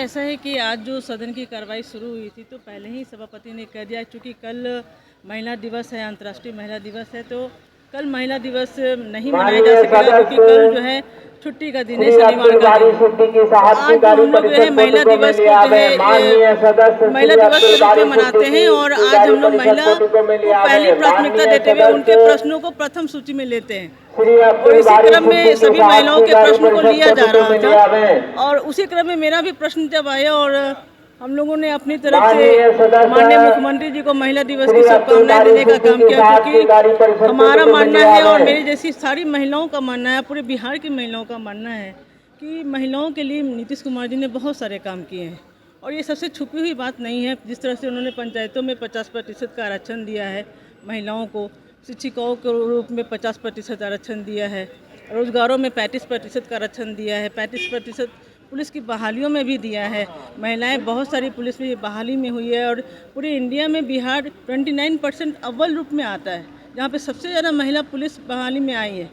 ऐसा है कि आज जो सदन की कार्रवाई शुरू हुई थी तो पहले ही सभापति ने कह दिया, क्योंकि कल महिला दिवस है, अंतर्राष्ट्रीय महिला दिवस है, तो कल महिला दिवस नहीं मनाया जा सकेगा क्योंकि कल जो है छुट्टी का दिन है, शनिवार का दिन। आज जो हम लोग जो है महिला दिवस को जो है महिला दिवस के रूप में मनाते हैं और आज हम लोग महिला को पहली प्राथमिकता देते हुए उनके प्रश्नों को प्रथम सूची में लेते हैं और इसी क्रम में सभी महिलाओं के प्रश्न को लिया जा रहा था और उसी क्रम में मेरा भी प्रश्न जब आया और हम लोगों ने अपनी तरफ से माननीय मुख्यमंत्री जी को महिला दिवस की शुभकामनाएं देने का काम किया, क्योंकि हमारा मानना है और मेरी जैसी सारी महिलाओं का मानना है, पूरे बिहार की महिलाओं का मानना है कि महिलाओं के लिए नीतीश कुमार जी ने बहुत सारे काम किए हैं और ये सबसे छुपी हुई बात नहीं है। जिस तरह से उन्होंने पंचायतों में 50% का आरक्षण दिया है महिलाओं को, शिक्षिकाओं के रूप में 50% आरक्षण दिया है, रोजगारों में 35% का आरक्षण दिया है, 35% पुलिस की बहालियों में भी दिया है। महिलाएं बहुत सारी पुलिस में बहाली में हुई है और पूरे इंडिया में बिहार 29% अव्वल रूप में आता है, जहां पे सबसे ज़्यादा महिला पुलिस बहाली में आई है।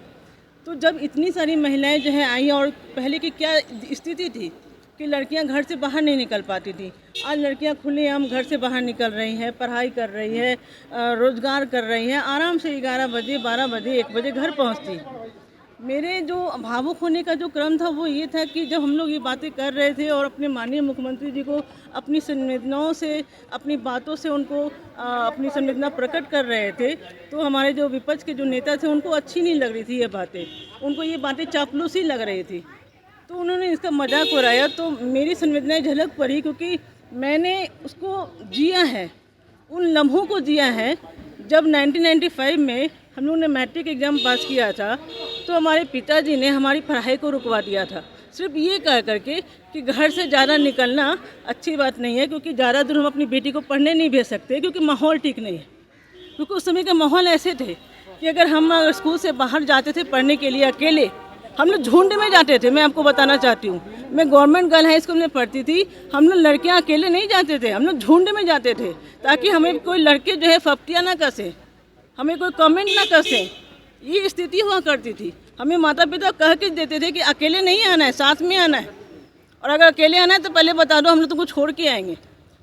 तो जब इतनी सारी महिलाएं जो है आई और पहले की क्या स्थिति थी कि लड़कियां घर से बाहर नहीं निकल पाती थी, आज लड़कियां खुलेआम घर से बाहर निकल रही हैं, पढ़ाई कर रही है, रोजगार कर रही हैं, आराम से 11 बजे 12 बजे 1 बजे घर पहुंचती। मेरे जो भावुक होने का जो क्रम था वो ये था कि जब हम लोग ये बातें कर रहे थे और अपने माननीय मुख्यमंत्री जी को अपनी संवेदनाओं से, अपनी बातों से उनको अपनी संवेदना प्रकट कर रहे थे, तो हमारे जो विपक्ष के जो नेता थे उनको अच्छी नहीं लग रही थी ये बातें, उनको ये बातें चापलूसी लग रही थी, तो उन्होंने इसका मजाक उड़ाया। तो मेरी संवेदनाएं झलक पड़ी क्योंकि मैंने उसको जिया है, उन लम्हों को जिया है जब 1995 में हम लोग ने मैट्रिक एग्ज़ाम पास किया था तो हमारे पिताजी ने हमारी पढ़ाई को रुकवा दिया था, सिर्फ ये कह करके कि घर से ज़्यादा निकलना अच्छी बात नहीं है, क्योंकि ज़्यादा दूर हम अपनी बेटी को पढ़ने नहीं भेज सकते क्योंकि माहौल ठीक नहीं है। क्योंकि उस समय के माहौल ऐसे थे कि अगर हम स्कूल से बाहर जाते थे पढ़ने के लिए अकेले, हम लोग झुंड में जाते थे। मैं आपको बताना चाहती हूँ, मैं गवर्नमेंट गर्ल हाई स्कूल में पढ़ती थी, हम लोग लड़कियाँ अकेले नहीं जाते थे, हम लोग झुंड में जाते थे ताकि हमें कोई लड़के जो है फप्तियाँ ना कसे, हमें कोई कमेंट ना कसे। ये स्थिति हुआ करती थी। हमें माता पिता कह के देते थे कि अकेले नहीं आना है, साथ में आना है, और अगर अकेले आना है तो पहले बता दो, हम लोग तुमको छोड़ के आएंगे।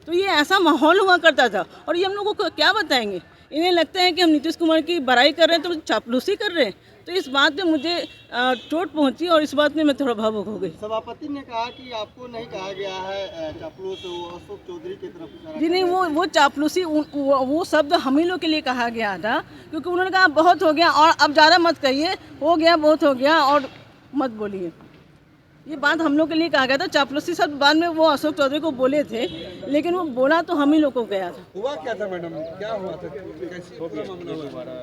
तो ये ऐसा माहौल हुआ करता था और ये हम लोगों को क्या बताएंगे। इन्हें लगता है कि हम नीतीश कुमार की बड़ाई कर रहे हैं तो चापलूसी कर रहे हैं। तो इस बात में मुझे चोट पहुंची और इस बात में मैं थोड़ा भावुक हो गई। सभापति ने कहा कि आपको नहीं कहा गया है चापलूस, अशोक चौधरी की तरफ जी नहीं, वो चापलूसी वो शब्द हम ही लोग के लिए कहा गया था, क्योंकि उन्होंने कहा बहुत हो गया और अब ज़्यादा मत कहिए, हो गया बहुत हो गया और मत बोलिए। ये बात हम लोग के लिए कहा गया था। चापलूसी शब्द बाद में वो अशोक चौधरी को बोले थे, लेकिन वो बोला तो हम ही लोग को गया था। हुआ क्या था मैडम, क्या हुआ था, कैसे मामला हुआ?